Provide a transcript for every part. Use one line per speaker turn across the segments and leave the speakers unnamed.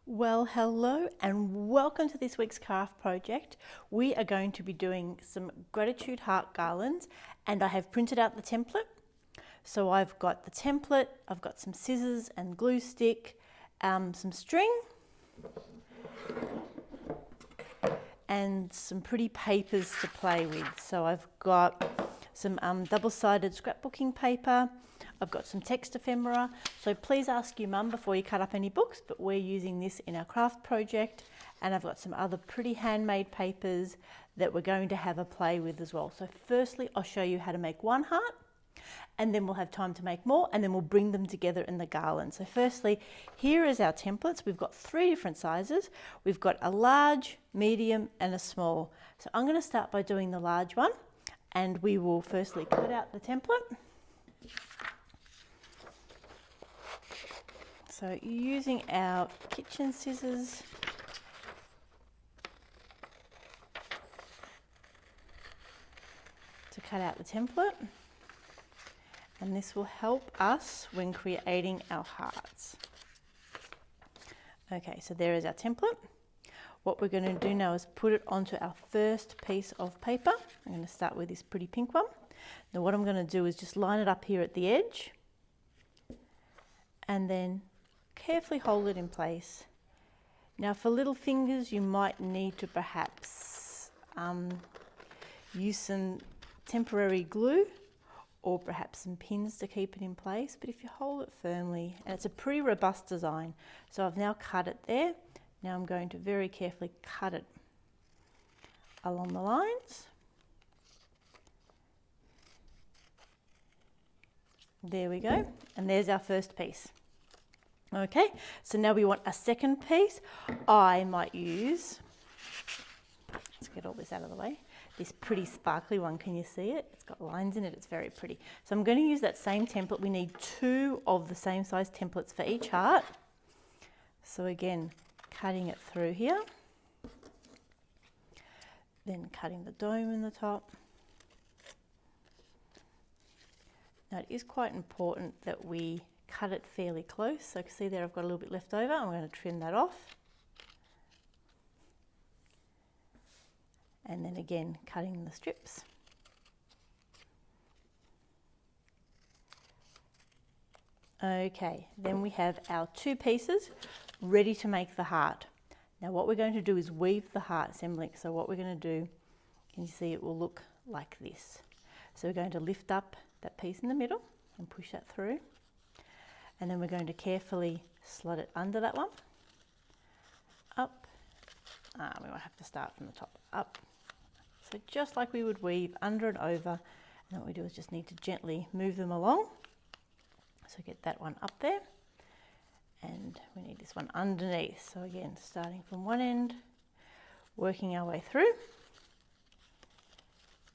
Well, hello and welcome to this week's craft project. We are going to be doing some gratitude heart garlands, and I have printed out the template. So I've got the template, I've got some scissors and glue stick, some string, and some pretty papers to play with. So I've got some double-sided scrapbooking paper, I've got some text ephemera, so please ask your mum before you cut up any books, but we're using this in our craft project, and I've got some other pretty handmade papers that we're going to have a play with as well. So firstly, I'll show you how to make one heart, and then we'll have time to make more, and then we'll bring them together in the garland. So firstly, here is our templates. We've got 3 different sizes. We've got a large, medium, and a small. So I'm going to start by doing the large one, and we will firstly cut out the template. So using our kitchen scissors, to cut out the template, and this will help us when creating our hearts. Okay, so there is our template. What we're going to do now is put it onto our first piece of paper. I'm going to start with this pretty pink one. Now what I'm going to do is just line it up here at the edge, and then carefully hold it in place. Now for little fingers, you might need to perhaps use some temporary glue or perhaps some pins to keep it in place, but if you hold it firmly, and it's a pretty robust design. So I've now cut it there. Now I'm going to very carefully cut it along the lines. There we go, and there's our first piece. Okay, so now we want a second piece. I might use, let's get all this out of the way, this pretty sparkly one. Can you see it? It's got lines in it, it's very pretty. So I'm going to use that same template. We need 2 of the same size templates for each heart. So again, cutting it through here, then cutting the dome in the top. Now it is quite important that we cut it fairly close. So you can see there I've got a little bit left over. I'm going to trim that off. And then again, cutting the strips. Okay, then we have our 2 pieces ready to make the heart. Now what we're going to do is weave the heart assembly. So what we're going to do, can you see it will look like this. So we're going to lift up that piece in the middle and push that through. And then we're going to carefully slot it under that one, up, we might have to start from the top, up. So just like we would weave under and over, and what we do is just need to gently move them along. So get that one up there, and we need this one underneath. So again, starting from one end, working our way through,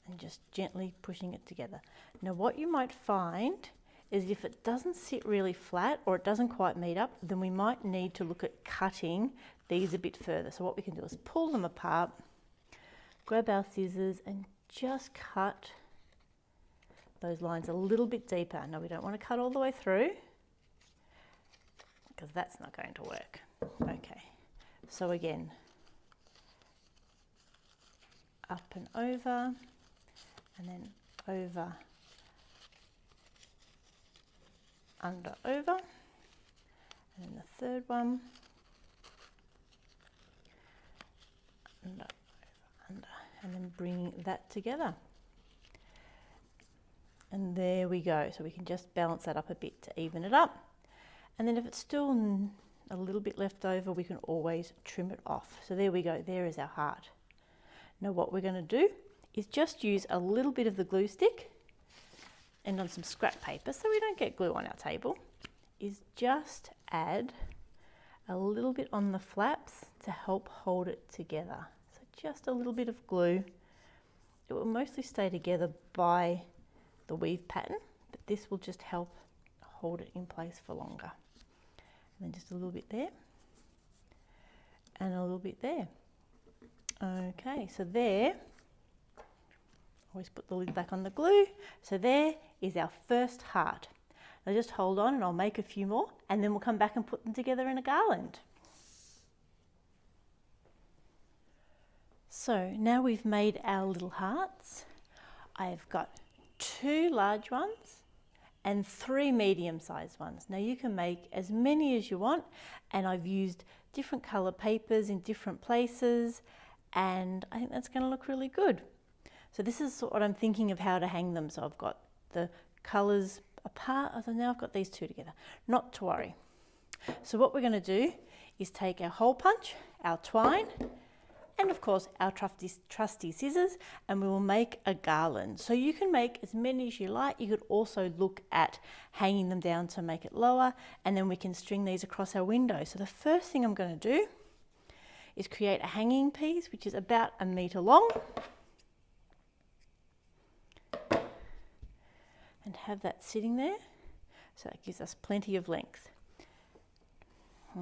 and just gently pushing it together. Now what you might find is if it doesn't sit really flat or it doesn't quite meet up, then we might need to look at cutting these a bit further. So what we can do is pull them apart, grab our scissors and just cut those lines a little bit deeper. Now we don't want to cut all the way through because that's not going to work. Okay, so again, up and over, and then over, under, over, and then the third one, under, over, under, and then bring that together. And there we go. So we can just balance that up a bit to even it up. And then if it's still a little bit left over, we can always trim it off. So there we go, there is our heart. Now what we're going to do is just use a little bit of the glue stick and on some scrap paper, so we don't get glue on our table, is just add a little bit on the flaps to help hold it together. So just a little bit of glue. It will mostly stay together by the weave pattern, but this will just help hold it in place for longer. And then just a little bit there, and a little bit there. Okay, so there, always put the lid back on the glue. So there is our first heart. Now just hold on and I'll make a few more, and then we'll come back and put them together in a garland. So now we've made our little hearts. I've got 2 large ones and 3 medium-sized ones. Now you can make as many as you want, and I've used different colour papers in different places, and I think that's going to look really good. So this is what I'm thinking of how to hang them. So I've got the colours apart, so now I've got these 2 together. Not to worry. So what we're going to do is take our hole punch, our twine, and of course our trusty scissors, and we will make a garland. So you can make as many as you like. You could also look at hanging them down to make it lower, and then we can string these across our window. So the first thing I'm going to do is create a hanging piece which is about 1 metre long, and have that sitting there, so that gives us plenty of length.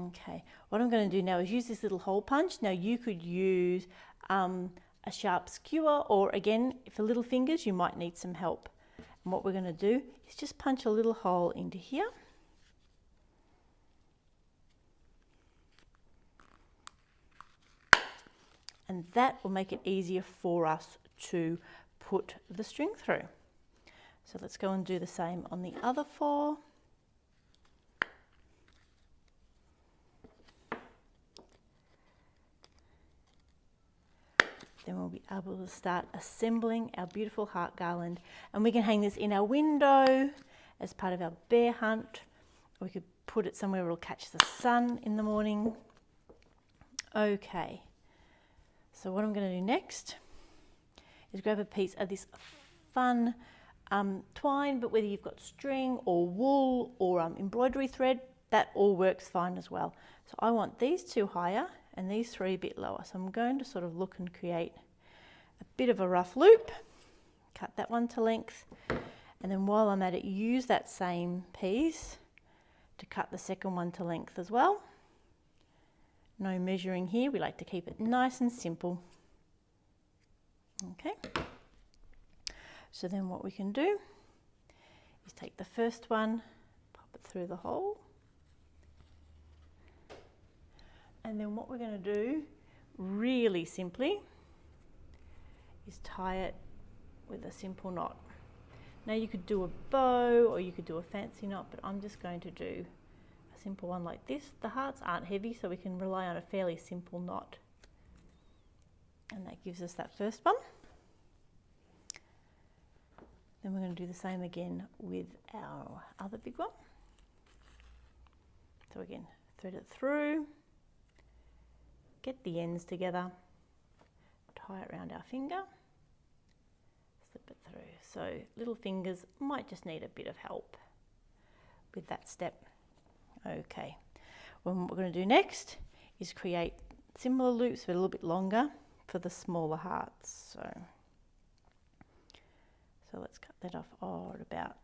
Okay, what I'm going to do now is use this little hole punch. Now you could use a sharp skewer, or again, for little fingers you might need some help. And what we're going to do is just punch a little hole into here. And that will make it easier for us to put the string through. So let's go and do the same on the other 4. Then we'll be able to start assembling our beautiful heart garland, and we can hang this in our window as part of our bear hunt, or we could put it somewhere where it'll catch the sun in the morning. Okay, so what I'm going to do next is grab a piece of this fun twine, but whether you've got string or wool or embroidery thread, that all works fine as well. So I want these 2 higher and these 3 a bit lower. So I'm going to sort of look and create a bit of a rough loop, cut that one to length, and then while I'm at it, use that same piece to cut the second one to length as well. No measuring here, we like to keep it nice and simple. Okay, so then what we can do is take the first one, pop it through the hole, and then what we're going to do, really simply, is tie it with a simple knot. Now you could do a bow or you could do a fancy knot, but I'm just going to do a simple one like this. The hearts aren't heavy, so we can rely on a fairly simple knot. And that gives us that first one. Then we're going to do the same again with our other big one. So again, thread it through, get the ends together, tie it around our finger, slip it through. So little fingers might just need a bit of help with that step. Okay, well, what we're going to do next is create similar loops but a little bit longer for the smaller hearts. So let's cut that off at about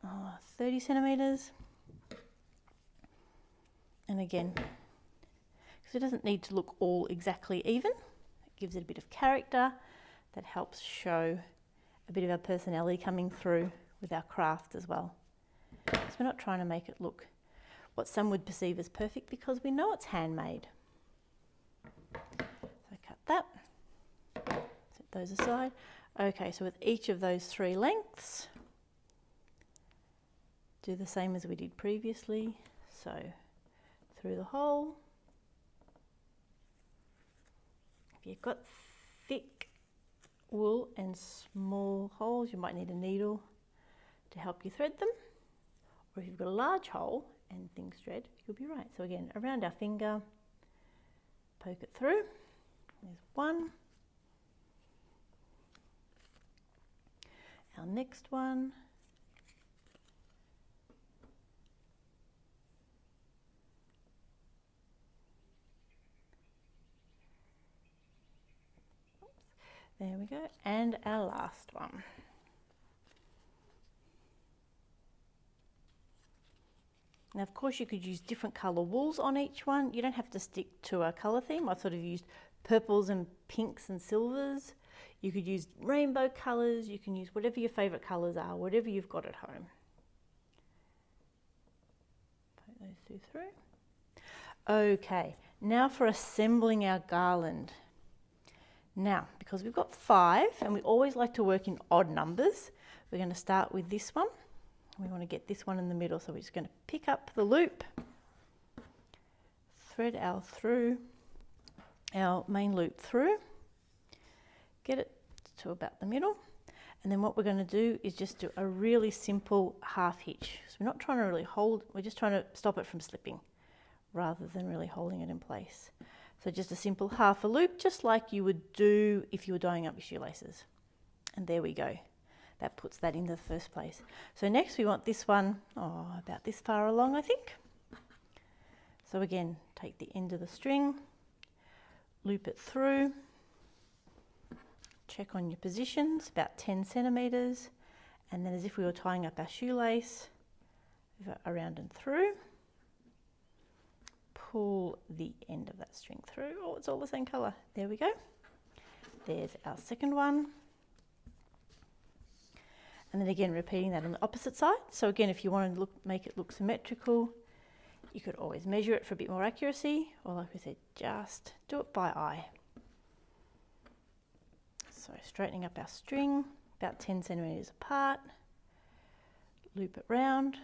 30 centimetres. And again, because it doesn't need to look all exactly even, it gives it a bit of character that helps show a bit of our personality coming through with our craft as well. Because we're not trying to make it look what some would perceive as perfect, because we know it's handmade. So cut that, set those aside. Okay, so with each of those 3 lengths, do the same as we did previously. So through the hole. If you've got thick wool and small holes, you might need a needle to help you thread them. Or if you've got a large hole and things thread, you'll be right. So again, around our finger, poke it through. There's one. Our next one. Oops. There we go. And our last one. Now, of course, you could use different colour wools on each one. You don't have to stick to a colour theme. I've sort of used purples and pinks and silvers. You could use rainbow colours. You can use whatever your favourite colours are, whatever you've got at home. Poke those 2 through. Okay, now for assembling our garland. Now, because we've got 5 and we always like to work in odd numbers, we're going to start with this one. We want to get this one in the middle, so we're just going to pick up the loop, thread our main loop through, get it to about the middle, and then what we're going to do is just do a really simple half hitch. So we're not trying to really hold, we're just trying to stop it from slipping rather than really holding it in place. So just a simple half a loop, just like you would do if you were dyeing up your shoelaces. And there we go. That puts that into the first place. So next we want this one, about this far along, I think. So again, take the end of the string, loop it through, check on your positions, about 10 centimeters, and then as if we were tying up our shoelace, around and through, pull the end of that string through. Oh, it's all the same color. There we go. There's our second one. And then again, repeating that on the opposite side. So again, if you want to make it look symmetrical, you could always measure it for a bit more accuracy, or like we said, just do it by eye. So straightening up our string, about 10 centimeters apart, loop it round,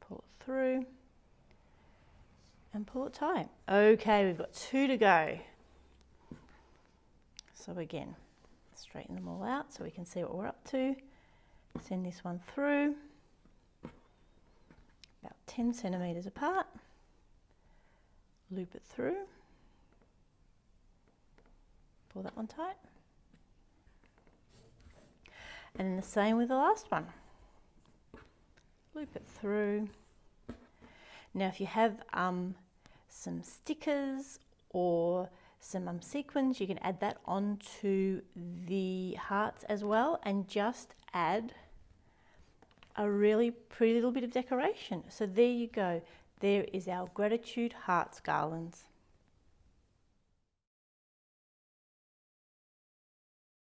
pull it through, and pull it tight. Okay, we've got 2 to go. So again, straighten them all out so we can see what we're up to. Send this one through, about 10 centimeters apart, loop it through, pull that one tight, and then the same with the last one. Loop it through. Now if you have some stickers or some sequins, you can add that onto the hearts as well and just add a really pretty little bit of decoration. So there you go. There is our gratitude hearts garlands.